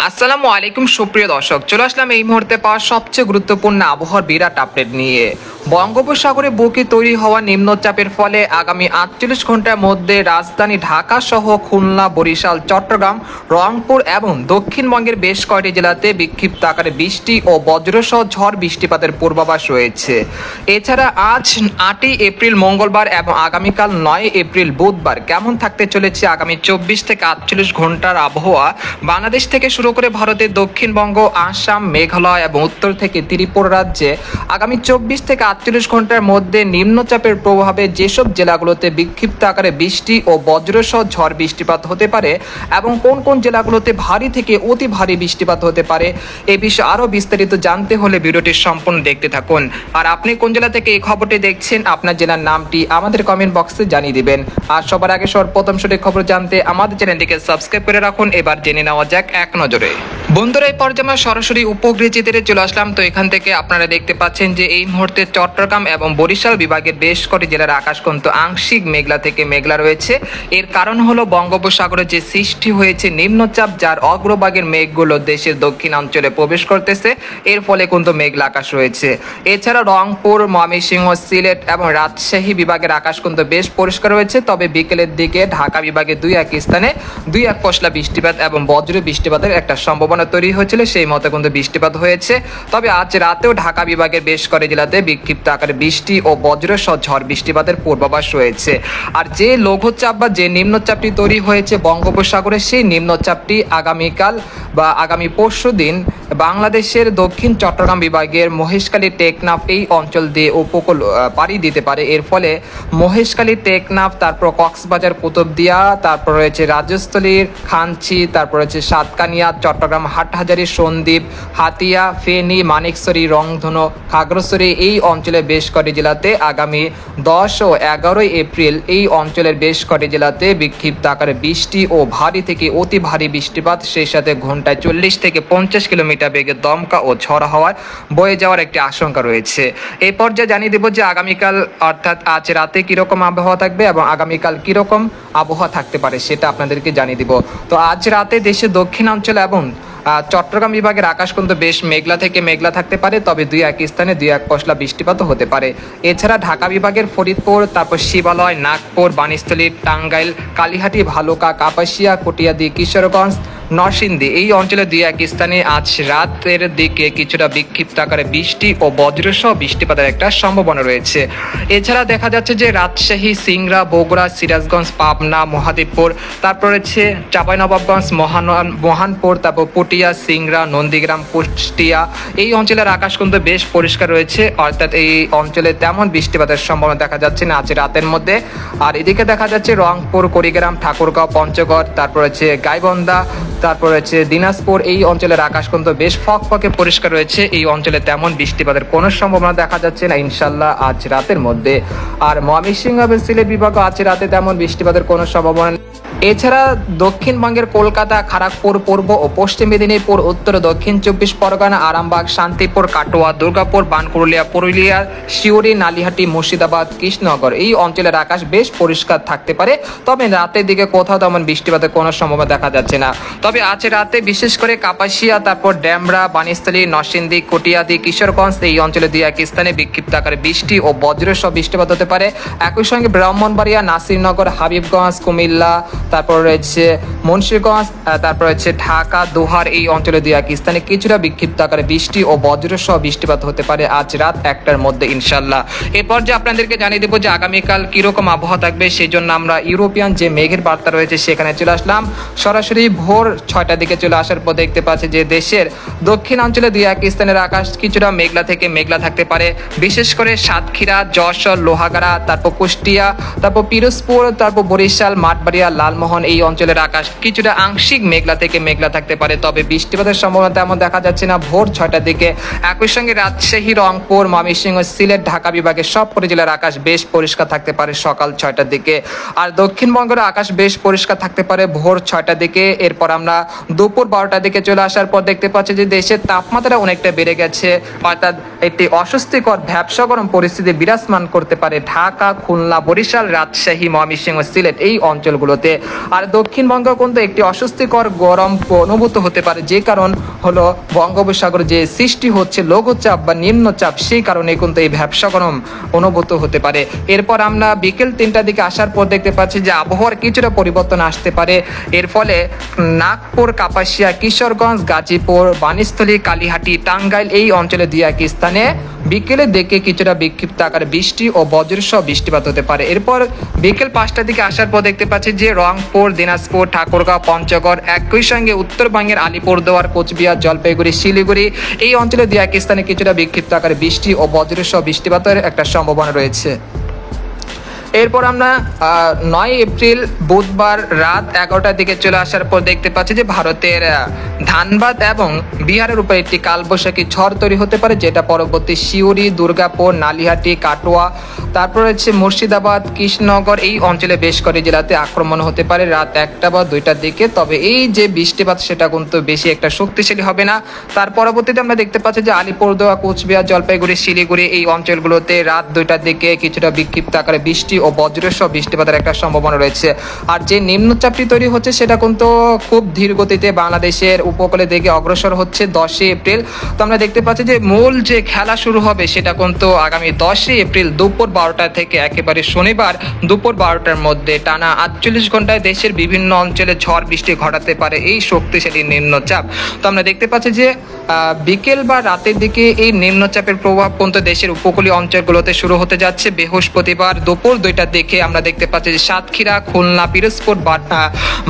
আসসালামু আলাইকুম সুপ্রিয় দর্শক, চলে আসলাম এই মুহূর্তে পাওয়া সবচেয়ে গুরুত্বপূর্ণ আবহাওয়ার বিরাট আপডেট নিয়ে। বঙ্গোপসাগরে বুকে তৈরি হওয়া নিম্নচাপের ফলে আগামী 48 ঘন্টার মধ্যে রাজধানী ঢাকা সহ খুলনা, বরিশাল, চট্টগ্রাম, রংপুর এবং দক্ষিণবঙ্গের বেশ কয়েকটি জেলাতে বিক্ষিপ্ত আকারে বৃষ্টি ও বজ্রসহ ঝড় বৃষ্টিপাতের পূর্বাভাস রয়েছে। এছাড়া আজ 8ই এপ্রিল মঙ্গলবার এবং আগামীকাল 9 এপ্রিল বুধবার কেমন থাকতে চলেছে আগামী 24 থেকে 48 ঘন্টার আবহাওয়া বাংলাদেশ থেকে শুরু করে ভারতের দক্ষিণবঙ্গ, আসাম, মেঘালয় এবং উত্তর থেকে ত্রিপুরা রাজ্যে আগামী 24 থেকে 48 ঘন্টার মধ্যে নিম্নচাপের প্রভাবে যেসব জেলাগুলোতে বিক্ষিপ্ত আকারে বৃষ্টি ও বজ্রসহ ঝড় বৃষ্টিপাত হতে পারে এবং কোন কোন জেলাগুলোতে ভারী থেকে অতি ভারী বৃষ্টিপাত হতে পারে, এই বিষয়ে আরও বিস্তারিত জানতে হলে ভিডিওটি সম্পূর্ণ দেখতে থাকুন। আর আপনি কোন জেলা থেকে এই খবরটি দেখছেন, আপনার জেলার নামটি আমাদের কমেন্ট বক্সে জানিয়ে দিবেন। আর সবার আগে সর্বপ্রথম সঠিক খবর জানতে আমাদের চ্যানেলটিকে সাবস্ক্রাইব করে রাখুন। এবার জেনে নেওয়া যাক এক নজরে। বন্ধুরা, এই পর্যায়ে আমরা সরাসরি উপগ্রহ চিত্রে চলে আসলাম। তো এখান থেকে আপনারা দেখতে পাচ্ছেন যে এই মুহূর্তে চট্টগ্রাম এবং বরিশাল বিভাগের বেশ কটি জেলার আকাশ কিন্তু আংশিক মেঘলা থেকে মেঘলা রয়েছে। এর কারণ হলো বঙ্গোপসাগরে যে সৃষ্টি হয়েছে নিম্নচাপ, যার অগ্রভাগের মেঘগুলো দেশের দক্ষিণাঞ্চলে প্রবেশ করতেছে, এর ফলে কিন্তু মেঘলা আকাশ রয়েছে। এছাড়া রংপুর, ময়মনসিংহ, সিলেট এবং রাজশাহী বিভাগের আকাশ কিন্তু বেশ পরিষ্কার রয়েছে। তবে বিকেলের দিকে ঢাকা বিভাগে দুই এক স্থানে দুই এক পশলা বৃষ্টিপাত এবং বজ্র বৃষ্টিপাতের একটা সম্ভাবনা তৈরি হয়েছিল, সেই মতো কিন্তু বৃষ্টিপাত হয়েছে। তবে আজ রাতেও ঢাকা বিভাগের বেশ কয়েকটি জেলাতে বিক্ষিপ্ত আকারে বৃষ্টি ও বজ্রসহ ঝড় বৃষ্টিপাতের পূর্বাভাস রয়েছে। আর যে লঘুচাপ বা যে নিম্নচাপটি তৈরি হয়েছে বঙ্গোপসাগরে, সেই নিম্নচাপটি আগামীকাল বা আগামী পরশু দিন বাংলাদেশের দক্ষিণ চট্টগ্রাম বিভাগের মহেশখালী, টেকনাফ এই অঞ্চল দিয়ে উপকূল পাড়ি দিতে পারে। এর ফলে মহেশখালী, টেকনাফ, তারপর কক্সবাজার, কুতুবদিয়া, তারপর রয়েছে রাজস্থলীর খানচি, তারপর রয়েছে সাতকানিয়া, চট্টগ্রাম, হাটহাজারী, সন্দ্বীপ, হাতিয়া, ফেনী, মানিকছড়ি, রংধনু, খাগড়াছড়ি এই অঞ্চলের বেশ কটি জেলাতে আগামী 10 ও 11 এপ্রিল এই অঞ্চলের বেশ কটি জেলাতে বিক্ষিপ্ত আকারে বৃষ্টি ও ভারী থেকে অতি ভারী বৃষ্টিপাত, সেই সাথে ঘন্টায় 40 থেকে 50 কিলোমিটার বেগে দমকা ও ঝড় হওয়ার বয়ে যাওয়ার একটি আশঙ্কা রয়েছে। এই পর্যায়ে জানিয়ে দেব যে আগামীকাল অর্থাৎ আজ রাতে কিরকম আবহাওয়া থাকবে এবং আগামীকাল কিরকম আবহাওয়া থাকতে পারে সেটা আপনাদেরকে জানিয়ে দিব। তো আজ রাতে দেশের দক্ষিণাঞ্চল এবং চট্টগ্রাম বিভাগের আকাশ কিন্তু বেশ মেঘলা থেকে মেঘলা থাকতে পারে। তবে দুই এক স্থানে দুই এক পশলা বৃষ্টিপাতও হতে পারে। এছাড়া ঢাকা বিভাগের ফরিদপুর, তারপর শিবালয়, নাগপুর, বাণীস্থলী, টাঙ্গাইল, কালিহাটি, ভালুকা, কাপাসিয়া, কটিয়াদি, কিশোরগঞ্জ, নরসিংদী এই অঞ্চলে দুই এক স্থানে আজ রাতের দিকে কিছুটা বিক্ষিপ্ত আকারে বৃষ্টি ও বজ্রসহ বৃষ্টিপাতের একটা সম্ভাবনা রয়েছে। এছাড়া দেখা যাচ্ছে যে রাজশাহী, সিংড়া, বগুড়া, সিরাজগঞ্জ, পাবনা, মহাদেবপুর, তারপর রয়েছে চাঁপাইনবাবগঞ্জ, মহানপুর, তারপর পুটিয়া, সিংড়া, নন্দীগ্রাম, কুষ্টিয়া এই অঞ্চলের আকাশ কিন্তু বেশ পরিষ্কার রয়েছে। অর্থাৎ এই অঞ্চলে তেমন বৃষ্টিপাতের সম্ভাবনা দেখা যাচ্ছে না আজ রাতের মধ্যে। আর এদিকে দেখা যাচ্ছে রংপুর, কুড়িগ্রাম, ঠাকুরগাঁও, পঞ্চগড়, তারপর রয়েছে গাইবান্ধা, তারপর রয়েছে দিনাজপুর এই অঞ্চলের আকাশ কিন্তু বেশ ফকফকে পরিষ্কার রয়েছে। এই অঞ্চলে তেমন বৃষ্টিপাতের কোনো সম্ভাবনা দেখা যাচ্ছে না ইনশাল্লাহ আজ রাতের মধ্যে। আর ময়মনসিংহ এবং সিলেট বিভাগ আজ রাতে তেমন বৃষ্টিপাতের কোনো সম্ভাবনা। এছাড়া দক্ষিণবঙ্গের কলকাতা, খড়গপুর, পূর্ব ও পশ্চিম মেদিনীপুর, উত্তর দক্ষিণ 24 পরগনা, আরামবাগ, শান্তিপুর, কাটোয়া, দুর্গাপুর, বানকুরুলিয়া, পুরুলিয়া, সিউড়ি, নালিহাটি, মুর্শিদাবাদ, কৃষ্ণনগর এই অঞ্চলের আকাশ বেশ পরিষ্কার থাকতে পারে। তবে রাতের দিকে কোথাও তেমন বৃষ্টিপাতের কোনো সম্ভাবনা দেখা যাচ্ছে না। তবে আজ রাতে বিশেষ করে কাপাসিয়া, তারপর ড্যামরা, বাণীস্থলী, নরসিংদী, কটিয়াদি, কিশোরগঞ্জ এই অঞ্চলে দুই এক স্থানে বিক্ষিপ্ত আকারে বৃষ্টি ও বজ্রসহ বৃষ্টিপাত হতে পারে। একই সঙ্গে ব্রাহ্মণবাড়িয়া, নাসিরনগর, হাবিবগঞ্জ, কুমিল্লা, তারপর রয়েছে মুন্সিগঞ্জ, তারপর রয়েছে ঢাকা, দোহার এই অঞ্চলে দুই এক স্থানে কিছুটা বিক্ষিপ্ত আকারে বৃষ্টি ও বজ্রসহ বৃষ্টিপাত হতে পারে আজ রাত 1টার মধ্যে ইনশাল্লাহ। এই পর্যায়ে আপনাদেরকে জানিয়ে দেবো যে আগামীকাল কিরকম আবহাওয়া থাকবে। সেই জন্য আমরা ইউরোপিয়ান যে মেঘের বার্তা রয়েছে সেখানে চলে আসলাম। সরাসরি ভোর 6টার দিকে চলে আসার পর দেখতে পাচ্ছি যে দেশের দক্ষিণাঞ্চলে দুই এক স্থানের আকাশ কিছুটা মেঘলা থেকে মেঘলা থাকতে পারে। বিশেষ করে সাতক্ষীরা, যশোর, লোহাগাড়া, তারপর কুষ্টিয়া, তারপর পিরোজপুর, তারপর বরিশাল, মাঠবাড়িয়া, লালমোহন এই অঞ্চলের আকাশ কিছুটা আংশিক মেঘলা থেকে মেঘলা থাকতে পারে। তবে বৃষ্টিপাতের সম্ভাবনা তেমন দেখা যাচ্ছে না ভোর 6টার দিকে। একই সঙ্গে রাজশাহী, রংপুর, ময়মনসিংহ, সিলেট, ঢাকা বিভাগের সবকটি জেলার আকাশ বেশ পরিষ্কার থাকতে পারে সকাল 6টার দিকে। আর দক্ষিণবঙ্গের আকাশ বেশ পরিষ্কার থাকতে পারে ভোর 6টার দিকে। এরপর আমরা আমরা দুপুর 12টার দিকে চলে আসার পর দেখতে পাচ্ছি যে দেশের তাপমাত্রা অনেকটা বেড়ে গেছে, অর্থাৎ একটি অস্বস্তিকর ভ্যাপসা গরম পরিস্থিতি বিরাজমান করতে পারে ঢাকা, খুলনা, বরিশাল, রাজশাহী, ময়মনসিংহ, সিলেট এই অঞ্চলগুলোতে। আর দক্ষিণবঙ্গ কিন্তু একটি অস্বস্তিকর গরম অনুভূত হতে পারে, যে কারণ হলো বঙ্গোপসাগরে যে সৃষ্টি হচ্ছে লঘুচাপ বা নিম্নচাপ, সেই কারণে কিন্তু এই ভ্যাপসা গরম অনুভূত হতে পারে। এরপর আমরা বিকেল 3টার দিকে আসার পর দেখতে পাচ্ছি যে আবহাওয়ার কিছুটা পরিবর্তন আসতে পারে। এর ফলে নাগপুর, কাপাসিয়া, কিশোরগঞ্জ, গাজীপুর, বাণীস্থলী, কালীহাটি, টাঙ্গাইল এই অঞ্চলে দুই এক স্থানে বিকেলের দিকে কিছুটা বিক্ষিপ্ত আকারে বৃষ্টি ও বজ্রসহ বৃষ্টিপাত হতে পারে। এরপর বিকেল 5টার দিকে আসার পর দেখতে পাচ্ছি যে রংপুর, দিনাজপুর, ঠাকুরগাঁও, পঞ্চগড়, একই সঙ্গে উত্তরবঙ্গের আলিপুরদুয়ার, কোচবিহার, জলপাইগুড়ি, শিলিগুড়ি এই অঞ্চলে দুই এক স্থানে কিছুটা বিক্ষিপ্ত আকারে বৃষ্টি ও বজ্রসহ বৃষ্টিপাতের একটা সম্ভাবনা রয়েছে। এরপর আমরা 9 এপ্রিল বুধবার রাত 11টার দিকে চলে আসার পর দেখতে পাচ্ছি যে ভারতের ধানবাদ এবং বিহারের উপর একটি কালবৈশাখী ঝড় তৈরি হতে পারে, যেটা পরবর্তী সিউড়ি, দুর্গাপুর, নালিহাটি, কাটোয়া, তারপর হচ্ছে মুর্শিদাবাদ, কৃষ্ণনগর এই অঞ্চলে বেশ কয়েকটি জেলাতে আক্রমণ হতে পারে রাত 1টা বা 2টার দিকে। তবে এই যে বৃষ্টিপাত সেটা কিন্তু বেশি একটা শক্তিশালী হবে না। তার পরবর্তীতে আমরা দেখতে পাচ্ছি যে আলিপুরদুয়ার, কোচবিহার, জলপাইগুড়ি, শিলিগুড়ি এই অঞ্চলগুলোতে রাত 2টার দিকে কিছুটা বিক্ষিপ্ত আকারে বৃষ্টি ও বজ্রসহ বৃষ্টিপাতের একটা সম্ভাবনা রয়েছে। আর যে নিম্নচাপটি তৈরি হচ্ছে সেটা কিন্তু খুব ধীর গতিতে বাংলাদেশের উপকূলের দিকে অগ্রসর হচ্ছে 10 এপ্রিল। তো আমরা দেখতে পাচ্ছি যে মূল যে খেলা শুরু হবে সেটা কিন্তু আগামী 10 এপ্রিল দুপুর 12টা থেকে একেবারে শনিবার দুপুর 12টার মধ্যে টানা 48 ঘন্টায় দেশের বিভিন্ন অঞ্চলে ঝড় বৃষ্টি ঘটাতে পারে এই শক্তিশালী নিম্নচাপ। তো আমরা দেখতে পাচ্ছি যে বিকেল বা রাতের দিকে এই নিম্নচাপের প্রভাব কিন্তু দেশের উপকূলীয় অঞ্চলগুলোতে শুরু হতে যাচ্ছে। বৃহস্পতিবার দুপুর 2টার দিকে আমরা দেখতে পাচ্ছি যে সাতক্ষীরা, খুলনা, পিরোজপুর,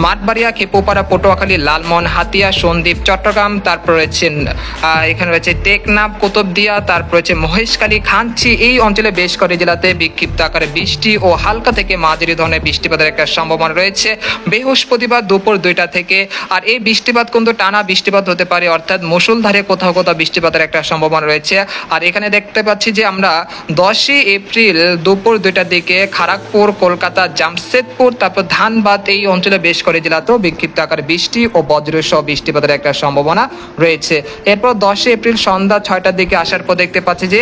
মাঠবাড়িয়া, খেপুপাড়া, পটুয়াখালী, লালমোহন, হাতিয়া, সন্দ্বীপ, চট্টগ্রাম, তারপর রয়েছে এখানে রয়েছে টেকনাফ, কুতুবদিয়া, তারপর রয়েছে মহেশখালী, খানচি এই অঞ্চলে বেশ কয়েকটি জেলাতে বিক্ষিপ্ত আকারে বৃষ্টি ও হালকা থেকে মাঝারি ধরনের বৃষ্টিপাতের একটা সম্ভাবনা রয়েছে বৃহস্পতিবার দুপুর 2টা থেকে। আর এই বৃষ্টিপাত কিন্তু টানা বৃষ্টিপাত হতে পারে, অর্থাৎ মুষলধারে কোথাও কোথাও বৃষ্টিপাতের একটা সম্ভাবনা রয়েছে। আর এখানে দেখতে পাচ্ছি যে আমরা 10 এপ্রিল দুপুর 2টার দিকে খড়গপুর, কলকাতা, জামশেদপুর, তারপর ধানবাদ এই অঞ্চলে বেশ করে জেলাতেও বিক্ষিপ্ত আকারে বৃষ্টি ও বজ্রসহ বৃষ্টিপাতের একটা সম্ভাবনা রয়েছে। এরপর 10 এপ্রিল সন্ধ্যা 6টার দিকে আসার পর দেখতে পাচ্ছি যে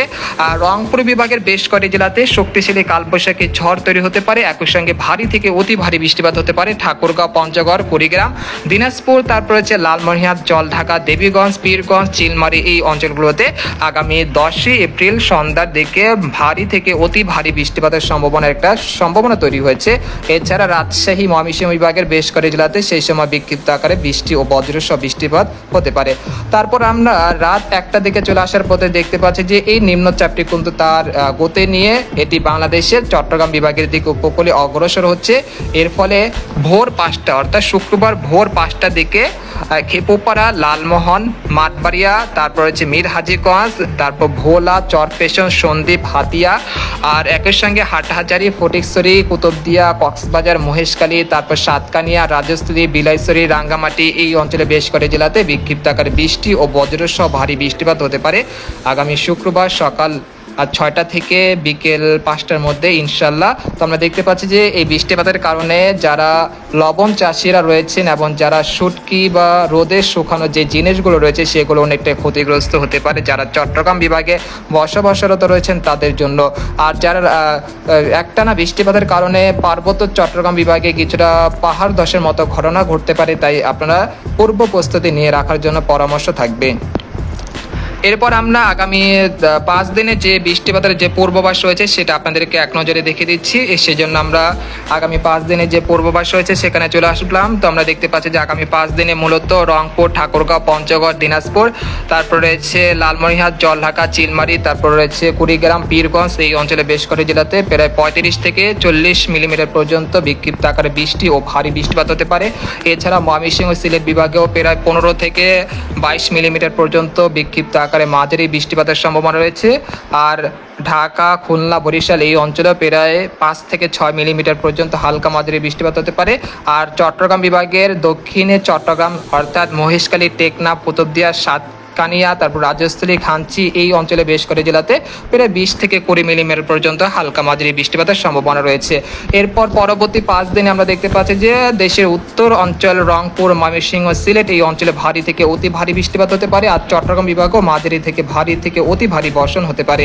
রংপুর বিভাগের বেশ কয়েকটি জেলাতে শক্তিশালী কালবৈশাখী ঝড় তৈরি হতে পারে, একই সঙ্গে ভারী থেকে অতি ভারী বৃষ্টিপাত হতে পারে ঠাকুরগাঁও, পঞ্চগড়, কুড়িগ্রাম, দিনাজপুর, তারপর হচ্ছে লালমনিরহাট, জলঢাকা, দেবীগঞ্জ, পীরগঞ্জ, চিলমারি এই অঞ্চলগুলোতে আগামী 10 এপ্রিল সন্ধ্যার দিকে ভারী থেকে অতি ভারী বৃষ্টিপাতের সম্ভাবনা তৈরি হয়েছে। এছাড়া রাজশাহী, ময়মনসিংহ বিভাগের বেশ কয়েকটি জেলাতে সেই সময় বিক্ষিপ্ত আকারে বৃষ্টি ও বজ্রসহ বৃষ্টিপাত হতে পারে। তারপর আমরা রাত 1টার দিকে চলে আসার পথে দেখতে পাচ্ছি যে এই নিম্নচাপটি কিন্তু তার গতি নিয়ে এটি বাংলাদেশের চট্টগ্রাম বিভাগের দিকে উপকূলে অগ্রসর হচ্ছে। এর ফলে ভোর 5টা অর্থাৎ শুক্রবার ভোর 5টার দিকে খেপুপাড়া, লালমোহন, মাঠবাড়িয়া, তারপর হচ্ছে মীর হাজীগঞ্জ, তারপর ভোলা, চরপেশন, সন্দ্বীপ, হাতিয়া, আর একই সঙ্গে হাটহাজারী, ফটিকছড়ি, কুতুবদিয়া, কক্সবাজার, মহেশখালী, তারপর সাতকানিয়া, রাজস্থলী, বিলাইছড়ি, রাঙ্গামাটি এই অঞ্চলে বেশ কয়েকটি জেলাতে বিক্ষিপ্ত আকারে বৃষ্টি ও বজ্রসহ ভারী বৃষ্টিপাত হতে পারে আগামী শুক্রবার সকাল 6টা থেকে বিকেল 5টার মধ্যে ইনশাল্লাহ। তো আমরা দেখতে পাচ্ছি যে এই বৃষ্টিপাতের কারণে যারা লবণ চাষিরা রয়েছেন এবং যারা শুটকি বা রোদে শুকানো যে জিনিসগুলো রয়েছে সেগুলো অনেকটা ক্ষতিগ্রস্ত হতে পারে যারা চট্টগ্রাম বিভাগে বসবাসরত রয়েছেন তাদের জন্য। আর যারা একটানা বৃষ্টিপাতের কারণে পার্বত্য চট্টগ্রাম বিভাগে কিছুটা পাহাড় ধসের মতো ঘটনা ঘটতে পারে, তাই আপনারা পূর্ব প্রস্তুতি নিয়ে রাখার জন্য পরামর্শ থাকবে। এরপর আমরা আগামী 5 দিনের যে বৃষ্টিপাতের যে পূর্বাভাস রয়েছে সেটা আপনাদেরকে এক নজরে দেখে দিচ্ছি। সেই জন্য আমরা আগামী 5 দিনের যে পূর্বাভাস রয়েছে সেখানে চলে আসলাম। তো আমরা দেখতে পাচ্ছি যে আগামী 5 দিনে মূলত রংপুর, ঠাকুরগাঁও, পঞ্চগড়, দিনাজপুর, তারপর রয়েছে লালমনিরহাট, জলঢাকা, চিলমারি, তারপর রয়েছে কুড়িগ্রাম, পীরগঞ্জ এই অঞ্চলে বেশ কয়েকটি জেলাতে প্রায় 35 থেকে 40 মিলিমিটার পর্যন্ত বিক্ষিপ্ত আকারে বৃষ্টি ও ভারী বৃষ্টিপাত হতে পারে। এছাড়া ময়মনসিংহ, সিলেট বিভাগেও প্রায় 15 থেকে 22 মিলিমিটার পর্যন্ত বিক্ষিপ্ত আকারে মাঝারি বৃষ্টিপাতের সম্ভাবনা রয়েছে। আর ঢাকা, খুলনা, বরিশাল এই অঞ্চলেও প্রায় 5 থেকে 6 মিলিমিটার পর্যন্ত হালকা মাঝারি বৃষ্টিপাত হতে পারে। আর চট্টগ্রাম বিভাগের দক্ষিণে চট্টগ্রাম অর্থাৎ মহেশখালী, টেকনাফ, কুতুবদিয়া, কানিয়া, তারপর রাজস্থলী, খাঞ্চি এই অঞ্চলে বেশ করে জেলাতে প্রায় 20 থেকে 20 মিলিমিটার পর্যন্ত হালকা মাঝারি বৃষ্টিপাতের সম্ভাবনা রয়েছে। এরপর পরবর্তী 5 দিনে আমরা দেখতে পাচ্ছি যে দেশের উত্তর অঞ্চল, রংপুর, ময়মনসিংহ, সিলেট এই অঞ্চলে ভারী থেকে অতি ভারী বৃষ্টিপাত হতে পারে। আর চট্টগ্রাম বিভাগও মাঝারি থেকে ভারী থেকে অতি ভারী বর্ষণ হতে পারে।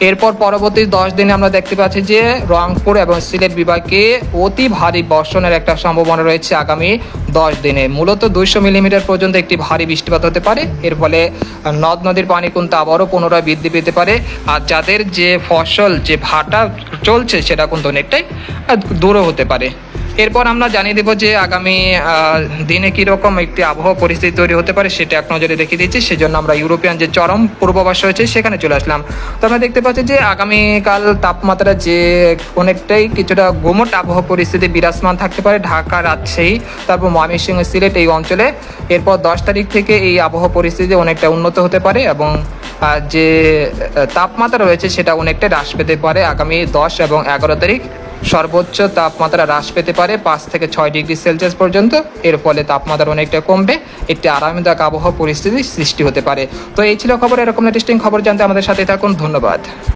এরপর পরবর্তী 10 দিনে আমরা দেখতে পাচ্ছি যে রংপুর এবং সিলেট বিভাগে অতি ভারী বর্ষণের একটা সম্ভাবনা রয়েছে আগামী 10 দিনে। মূলত 200 মিলিমিটার পর্যন্ত একটি ভারী বৃষ্টিপাত হতে পারে। এর ফলে নদ নদীর পানি কিন্তু আবারও পুনরায় বৃদ্ধি পেতে পারে। আর যাদের যে ফসল যে ভাটা চলছে সেটা কিন্তু অনেকটাই দূরও হতে পারে। এরপর আমরা জানিয়ে দেবো যে আগামী দিনে কীরকম একটি আবহাওয়া পরিস্থিতি তৈরি হতে পারে সেটা এক নজরে দেখিয়ে দিচ্ছি। সেজন্য আমরা ইউরোপিয়ান যে চরম পূর্বাভাস রয়েছে সেখানে চলে আসলাম। তো আমরা দেখতে পাচ্ছি যে আগামীকাল তাপমাত্রা যে অনেকটাই কিছুটা গুমোট আবহাওয়া পরিস্থিতি বিরাজমান থাকতে পারে ঢাকা, রাজশাহী, তারপর ময়মনসিংহ, সিলেট এই অঞ্চলে। এরপর 10 তারিখ থেকে এই আবহাওয়া পরিস্থিতি অনেকটা উন্নত হতে পারে এবং যে তাপমাত্রা রয়েছে সেটা অনেকটা হ্রাস পেতে পারে। আগামী 10 এবং 11 তারিখ সর্বোচ্চ তাপমাত্রা হ্রাস পেতে পারে 5 থেকে 6 ডিগ্রি সেলসিয়াস পর্যন্ত। এর ফলে তাপমাত্রা অনেকটা কমবে, একটি আরামদায়ক আবহাওয়া পরিস্থিতি সৃষ্টি হতে পারে। তো এই ছিল খবর। এরকম ইন্টারেস্টিং খবর জানতে আমাদের সাথে থাকুন। ধন্যবাদ।